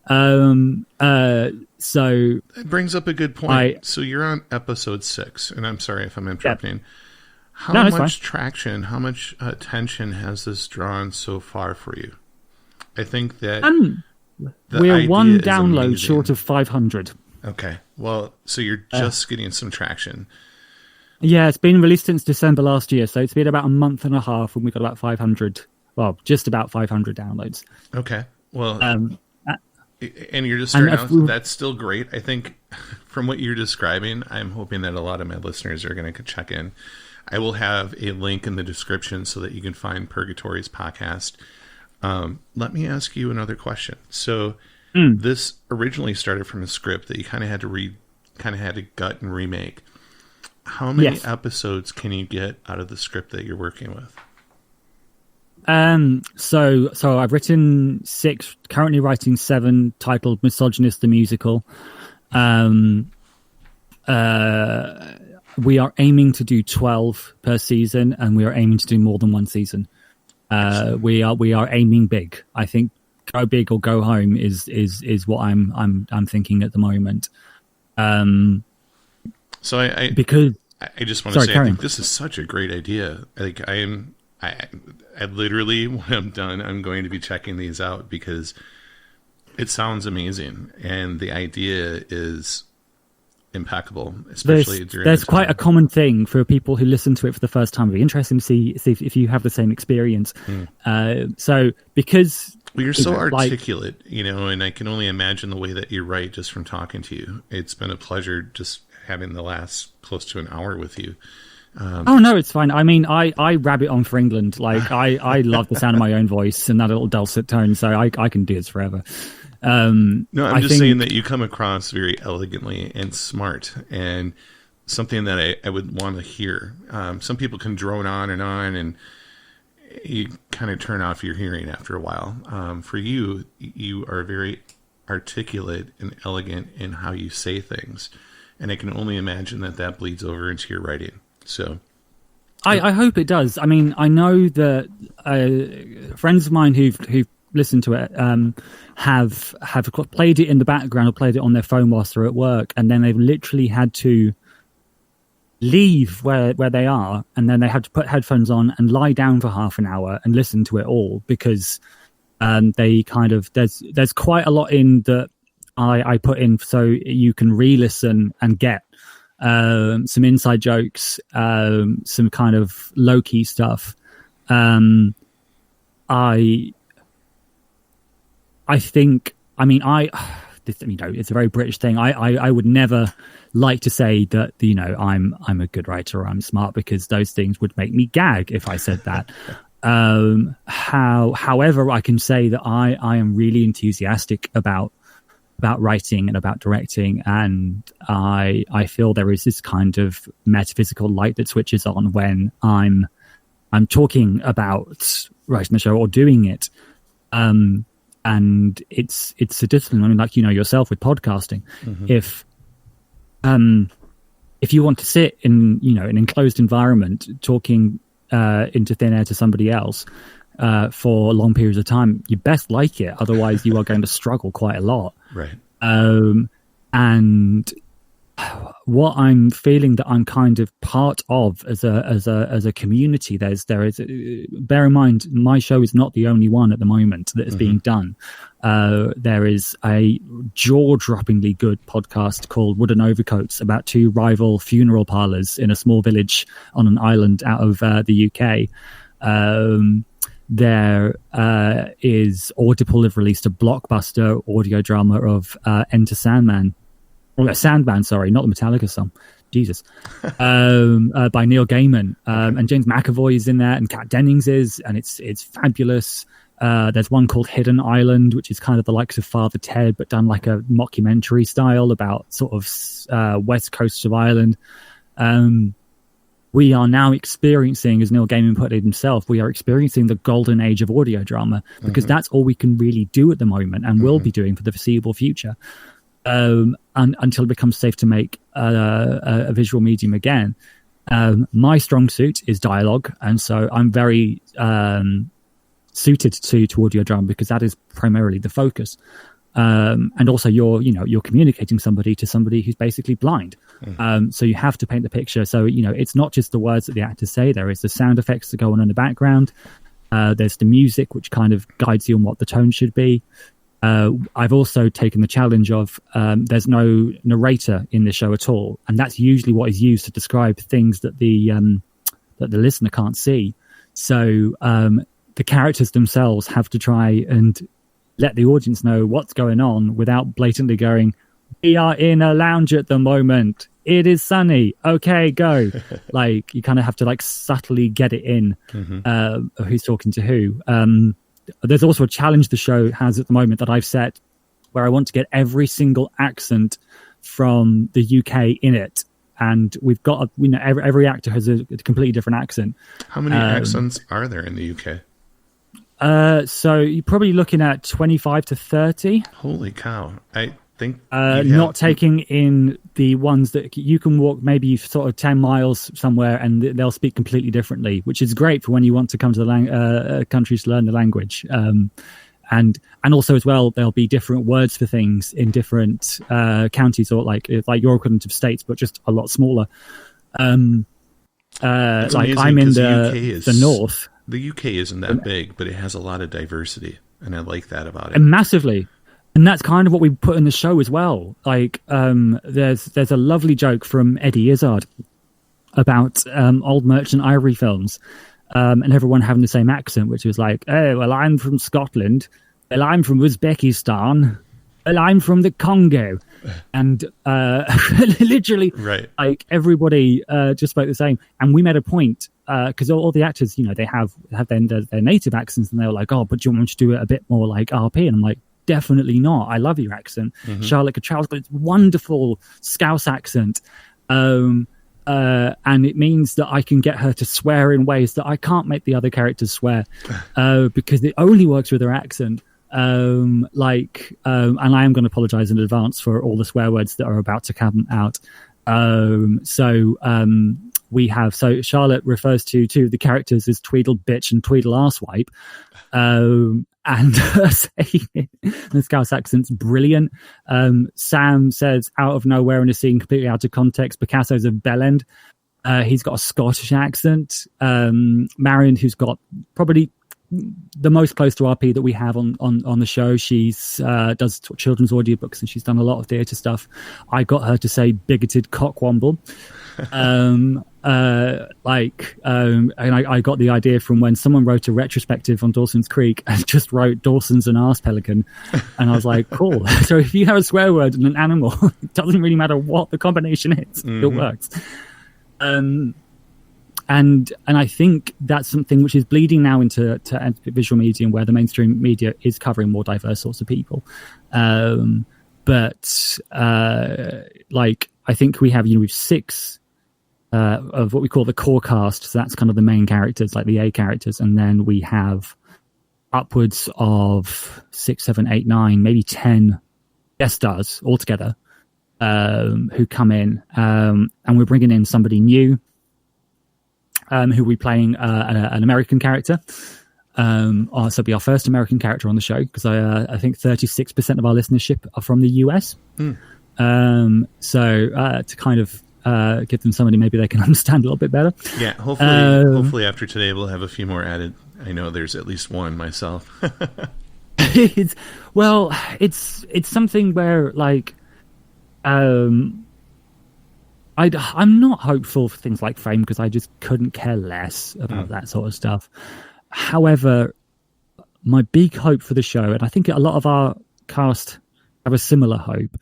So that brings up a good point. So you're on episode 6, and I'm sorry if I'm interrupting. Yeah. How much traction, how much attention has this drawn so far for you? I think that we're one download short of 500. Okay. Well, so you're just getting some traction. Yeah, it's been released since December last year, so it's been about a month and a half, and we got about 500. Well, just about 500 downloads. Okay. Well, and you're just starting out. That's still great. I think from what you're describing, I'm hoping that a lot of my listeners are going to check in. I will have a link in the description so that you can find Purgatory's podcast. Let me ask you another question. So this originally started from a script that you kind of had to read, kind of had to gut and remake. How many episodes can you get out of the script that you're working with? So I've written 6, currently writing 7, titled Misogynist the Musical. We are aiming to do 12 per season, and we are aiming to do more than one season. We are aiming big. I think go big or go home is what I'm thinking at the moment. So I just want to say I think this is such a great idea. Like I literally, when I'm done, I'm going to be checking these out because it sounds amazing, and the idea is impeccable, especially there's quite a common thing for people who listen to it for the first time. It'd be interesting to see if you have the same experience. So because you're so articulate, and I can only imagine the way that you write just from talking to you. It's been a pleasure just having the last close to an hour with you. Oh no, it's fine. I mean, I rabbit on for England. Like I love the sound of my own voice and that little dulcet tone, so I can do this forever. No, I'm just saying that you come across very elegantly and smart, and something that I would want to hear. Some people can drone on, and you kind of turn off your hearing after a while. For you, you are very articulate and elegant in how you say things, and I can only imagine that bleeds over into your writing. So I hope it does. I mean, I know that friends of mine who've listened to it have played it in the background or played it on their phone whilst they're at work, and then they've literally had to leave where they are, and then they have to put headphones on and lie down for half an hour and listen to it all, because they kind of there's quite a lot in that I put in so you can re-listen and get some inside jokes, some kind of low-key stuff. I think, I mean, it's a very British thing. I would never like to say that, I'm a good writer or I'm smart, because those things would make me gag if I said that. However, I can say that I am really enthusiastic about writing and about directing, and I feel there is this kind of metaphysical light that switches on when I'm talking about writing the show or doing it. And it's a discipline. I mean, like yourself with podcasting. Mm-hmm. If you want to sit in an enclosed environment talking into thin air to somebody else for long periods of time, you best like it. Otherwise, you are going to struggle quite a lot. Right. And what I'm feeling that I'm kind of part of as a community, there is bear in mind, my show is not the only one at the moment that is being done. There is a jaw-droppingly good podcast called Wooden Overcoats about 2 rival funeral parlours in a small village on an island out of the UK. There is Audible have released a blockbuster audio drama of Enter Sandman. Sandman, sorry, not the Metallica song. Jesus. By Neil Gaiman. And James McAvoy is in there, and Kat Dennings is, and it's fabulous. There's one called Hidden Island, which is kind of the likes of Father Ted, but done like a mockumentary style about sort of west coast of Ireland. We are now experiencing, as Neil Gaiman put it himself, we are experiencing the golden age of audio drama, because that's all we can really do at the moment and will be doing for the foreseeable future, and until it becomes safe to make a visual medium again. My strong suit is dialogue, and so I'm very suited to audio drama because that is primarily the focus. And also you're communicating to somebody who's basically blind. So you have to paint the picture. So, it's not just the words that the actors say. There is the sound effects that go on in the background. There's the music, which kind of guides you on what the tone should be. I've also taken the challenge of there's no narrator in the show at all. And that's usually what is used to describe things that the listener can't see. So the characters themselves have to try and let the audience know what's going on without blatantly going, "We are in a lounge at the moment. It is sunny. Okay, go." Like, you kind of have to subtly get it in who's talking to who. There's also a challenge the show has at the moment that I've set where I want to get every single accent from the UK in it. And we've got, every actor has a completely different accent. How many accents are there in the UK? So you're probably looking at 25 to 30. Holy cow. I think not taking in the ones that you can walk maybe sort of 10 miles somewhere and they'll speak completely differently, which is great for when you want to come to the countries to learn the language. And also as well, there'll be different words for things in different counties, or like your equivalent of states, but just a lot smaller. I'm in the north. The UK isn't that big, but it has a lot of diversity, and I like that about it. And massively. And that's kind of what we put in the show as well. There's a lovely joke from Eddie Izzard about old merchant ivory films, and everyone having the same accent, which was like, "Oh, well, I'm from Scotland. Well, I'm from Uzbekistan. Well, I'm from the Congo." And literally, right. like, everybody just spoke the same. And we made a point, because all the actors, they have their native accents, and they were like, "Oh, but do you want me to do it a bit more like RP?" And I'm like, definitely not. I love your accent. Charlotte Cottrell's got this wonderful Scouse accent. And it means that I can get her to swear in ways that I can't make the other characters swear, because it only works with her accent. And I am going to apologize in advance for all the swear words that are about to come out. We have, so Charlotte refers to the characters as Tweedle Bitch and Tweedle Arsewipe. And her saying it in the Scouse accent's brilliant. Sam says out of nowhere in a scene, completely out of context, Picasso's a bellend. He's got a Scottish accent. Marion, who's got probably the most close to RP that we have on the show, she's does children's audiobooks, and she's done a lot of theatre stuff. I got her to say bigoted cockwomble. And I got the idea from when someone wrote a retrospective on Dawson's Creek and just wrote Dawson's an arse pelican, and I was like, cool. So if you have a swear word and an animal, it doesn't really matter what the combination is, it works. And I think that's something which is bleeding now into visual medium, where the mainstream media is covering more diverse sorts of people. I think we have, we've 6 of what we call the core cast. So that's kind of the main characters, like the A characters. And then we have upwards of 6, 7, 8, 9, maybe 10 guest stars altogether, who come in. And we're bringing in somebody new, who will be playing an American character. So it'll be our first American character on the show, because I think 36% of our listenership are from the US. So to kind of give them somebody maybe they can understand a little bit better. Yeah, hopefully after today we'll have a few more added. I know there's at least one myself. It's something where I'm not hopeful for things like fame, because I just couldn't care less about that sort of stuff. However, my big hope for the show, and I think a lot of our cast have a similar hope,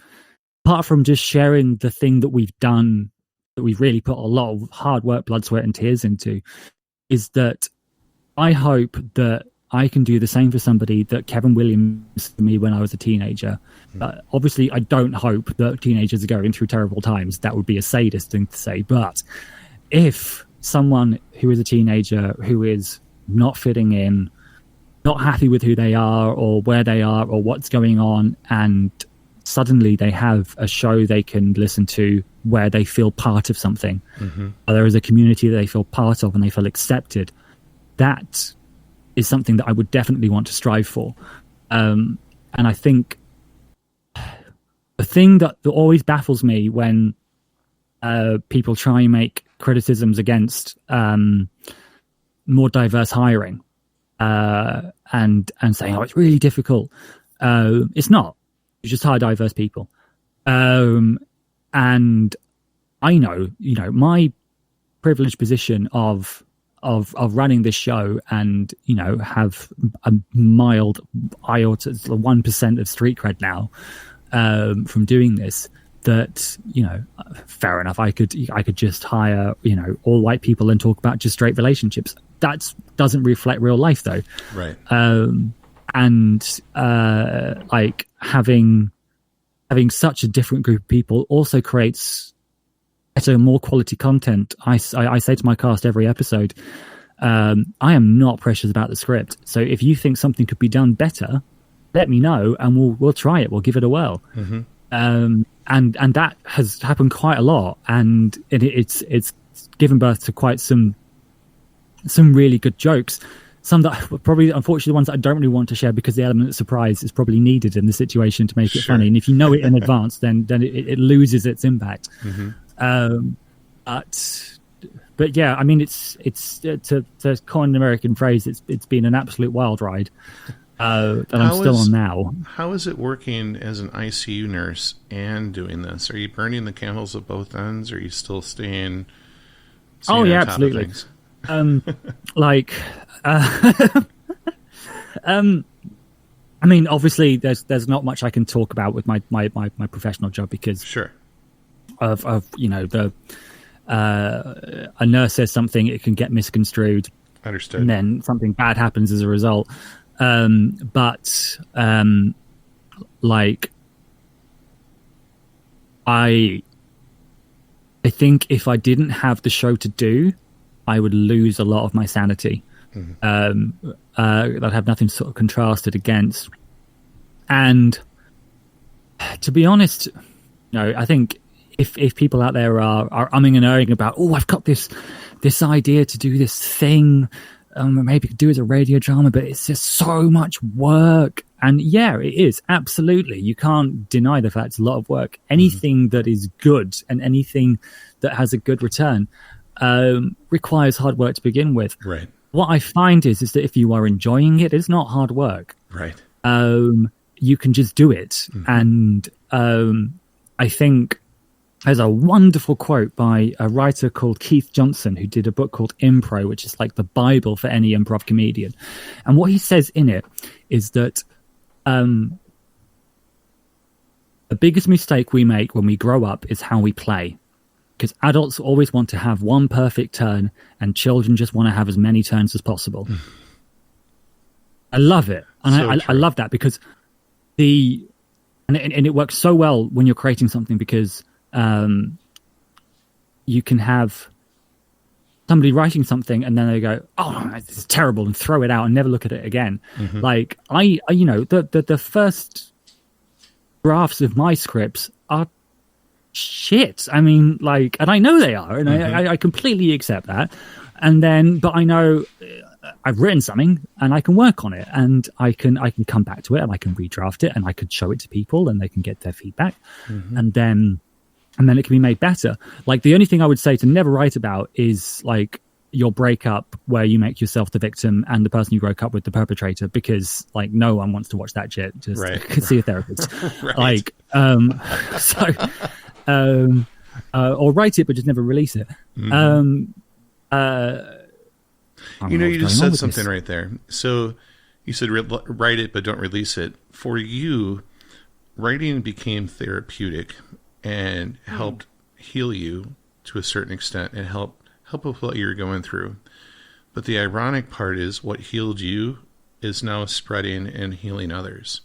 apart from just sharing the thing that we've done, that we've really put a lot of hard work, blood, sweat and tears into, is that I hope that I can do the same for somebody that Kevin Williams for me when I was a teenager. Obviously, I don't hope that teenagers are going through terrible times. That would be a sadist thing to say. But if someone who is a teenager who is not fitting in, not happy with who they are or where they are or what's going on, and suddenly they have a show they can listen to where they feel part of something, or there is a community that they feel part of and they feel accepted, that is something that I would definitely want to strive for. And I think the thing that always baffles me when people try and make criticisms against more diverse hiring and saying, oh, it's really difficult. It's not. You just hire diverse people. And I know, my privileged position of running this show and, have a mild iota, 1% of street cred now from doing this, that, fair enough. I could just hire, all white people and talk about just straight relationships. That doesn't reflect real life though. Right. Like having such a different group of people also creates better, more quality content. I say to my cast every episode, I am not precious about the script. So if you think something could be done better, let me know and we'll try it. We'll give it a whirl. And that has happened quite a lot, and it's given birth to quite some really good jokes. Some that probably, unfortunately, the ones that I don't really want to share because the element of surprise is probably needed in the situation to make it funny. And if you know it in advance, then it loses its impact. But yeah, I mean, it's to coin an American phrase, it's been an absolute wild ride that I'm still on now. How is it working as an ICU nurse and doing this? Are you burning the candles at both ends, or are you still staying oh yeah, on top absolutely. Of things? I mean, obviously, there's not much I can talk about with my professional job because of the a nurse says something, it can get misconstrued. Understood. And then something bad happens as a result. But I think if I didn't have the show to do, I would lose a lot of my sanity. I'd have nothing to sort of contrast it against. And to be honest, I think if people out there are umming and erring about, oh, I've got this idea to do this thing, maybe do it as a radio drama, but it's just so much work. And yeah, it is, absolutely. You can't deny the fact it's a lot of work. Anything that is good and anything that has a good return requires hard work to begin with. Right. What I find is that if you are enjoying it, it's not hard work. Right. You can just do it. And I think there's a wonderful quote by a writer called Keith Johnson, who did a book called Impro, which is like the Bible for any improv comedian. And what he says in it is that the biggest mistake we make when we grow up is how we play. Because adults always want to have one perfect turn and children just want to have as many turns as possible. I love it. And I love that because and it works so well when you're creating something because you can have somebody writing something and then they go, oh, this is terrible, and throw it out and never look at it again. Like the first drafts of my scripts are shit. I mean, and I know they are, and I completely accept that. And then, but I know I've written something and I can work on it, and I can come back to it and I can redraft it and I could show it to people and they can get their feedback, and then it can be made better. Like the only thing I would say to never write about is like your breakup where you make yourself the victim and the person you broke up with the perpetrator, because like no one wants to watch that shit. Just see a therapist. Or write it but just never release it. You just said something right there. So you said write it but don't release it. For you, writing became therapeutic and helped heal you to a certain extent and help with what you were going through. But the ironic part is what healed you is now spreading and healing others.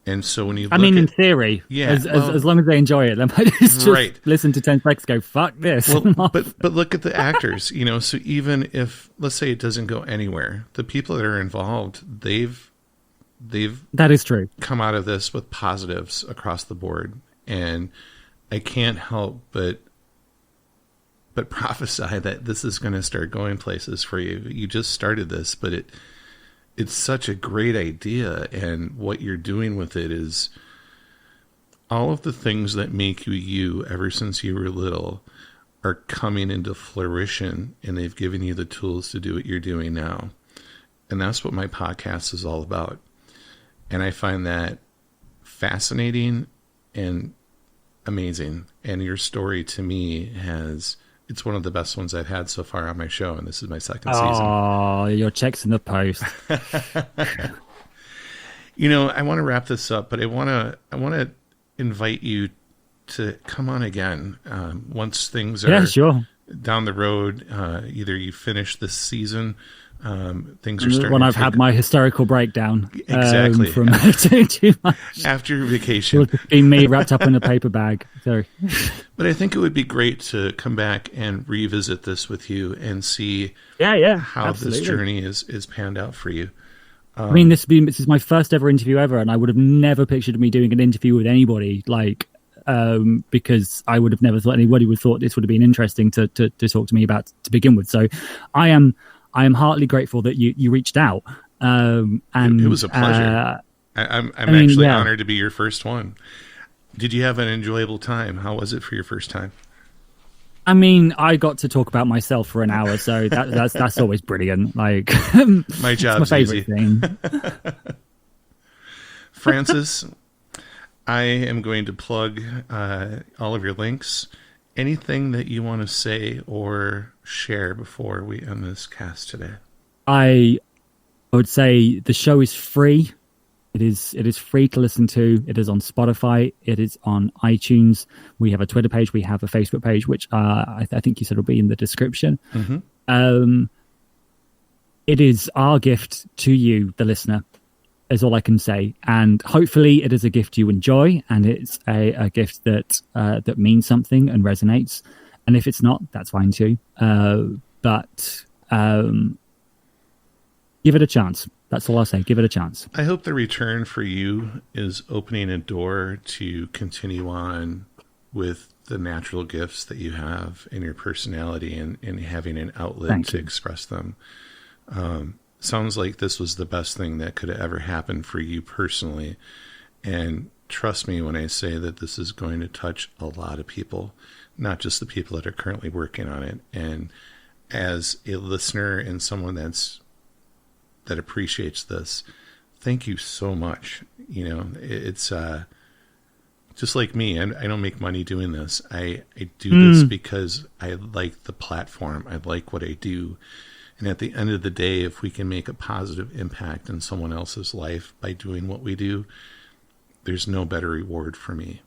And so when you I mean, in theory, as long as they enjoy it, they might just listen to 10 seconds go, fuck this. Well, but look at the actors, you know, so even if, let's say it doesn't go anywhere, the people that are involved, they've that is true, come out of this with positives across the board. And I can't help but prophesy that this is going to start going places for you. You just started this, but it's such a great idea, and what you're doing with it is all of the things that make you you ever since you were little are coming into fruition, and they've given you the tools to do what you're doing now. And that's what my podcast is all about. And I find that fascinating and amazing. And your story to me it's one of the best ones I've had so far on my show, and this is my second season. Oh, your check's in the post. You know, I want to wrap this up, but I want to invite you to come on again once things are down the road. Either you finish this season, things are starting. When I've had my hysterical breakdown, exactly, from too much after your vacation, it would be me wrapped up in a paper bag. Sorry. But I think it would be great to come back and revisit this with you and see how absolutely. this journey is panned out for you. I mean, this is my first ever interview ever, and I would have never pictured me doing an interview with anybody, because I would have never thought anybody would thought this would have been interesting to talk to me about to begin with. So I am heartily grateful that you reached out. And it was a pleasure. I'm actually honored to be your first one. Did you have an enjoyable time? How was it for your first time? I mean, I got to talk about myself for an hour, so that's always brilliant. Like, my job's my favorite easy. Thing. Francis, I am going to plug all of your links. Anything that you want to say or share before we end this cast today? I would say the show is free. It is free to listen to. It is on Spotify. It is on iTunes. We have a Twitter page. We have a Facebook page, which I think you said will be in the description. Mm-hmm. It is our gift to you, the listener, is all I can say. And hopefully it is a gift you enjoy, and it's a gift that means something and resonates. And if it's not, that's fine too. But give it a chance. That's all I'll say. Give it a chance. I hope the return for you is opening a door to continue on with the natural gifts that you have in your personality and having an outlet to express them. Sounds like this was the best thing that could have ever happened for you personally. And trust me when I say that this is going to touch a lot of people, not just the people that are currently working on it. And as a listener and someone that appreciates this, thank you so much. You know, it's just like me. I don't make money doing this. I do this because I like the platform. I like what I do. And at the end of the day, if we can make a positive impact in someone else's life by doing what we do, there's no better reward for me.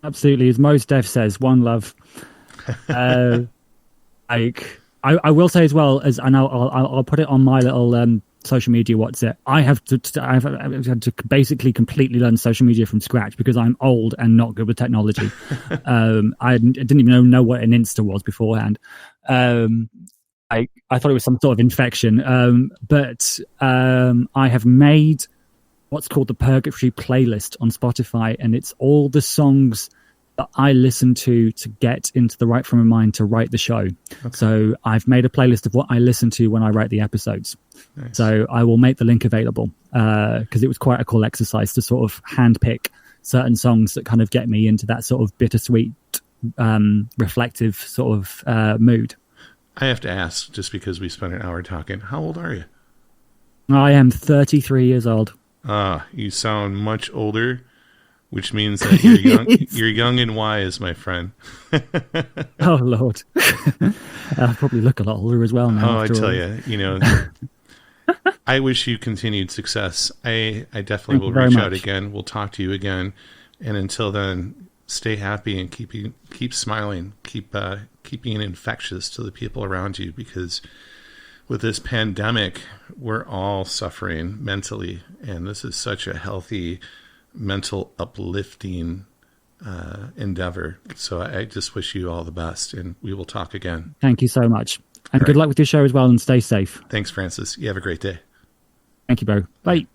Absolutely. As Mos Def says, one love. I will say as well, and I'll put it on my little social media. What's it? I've had to basically completely learn social media from scratch because I'm old and not good with technology. I didn't even know what an Insta was beforehand. I thought it was some sort of infection. But I have made what's called the Purgatory playlist on Spotify, and it's all the songs that I listen to get into the right frame of mind to write the show. Okay. So I've made a playlist of what I listen to when I write the episodes. Nice. So I will make the link available because it was quite a cool exercise to sort of handpick certain songs that kind of get me into that sort of bittersweet, reflective sort of mood. I have to ask, just because we spent an hour talking, how old are you? I am 33 years old. You sound much older, which means that you're young. You're young and wise, my friend. Oh Lord, I probably look a lot older as well now. Oh, I tell you, I wish you continued success. I definitely will reach out again. We'll talk to you again, and until then, stay happy and keep smiling. Keep being infectious to the people around you, because with this pandemic, we're all suffering mentally, and this is such a healthy, mental, uplifting endeavor. So I just wish you all the best, and we will talk again. Thank you so much. And good luck with your show as well, and stay safe. Thanks, Francis. You have a great day. Thank you, bro. Bye.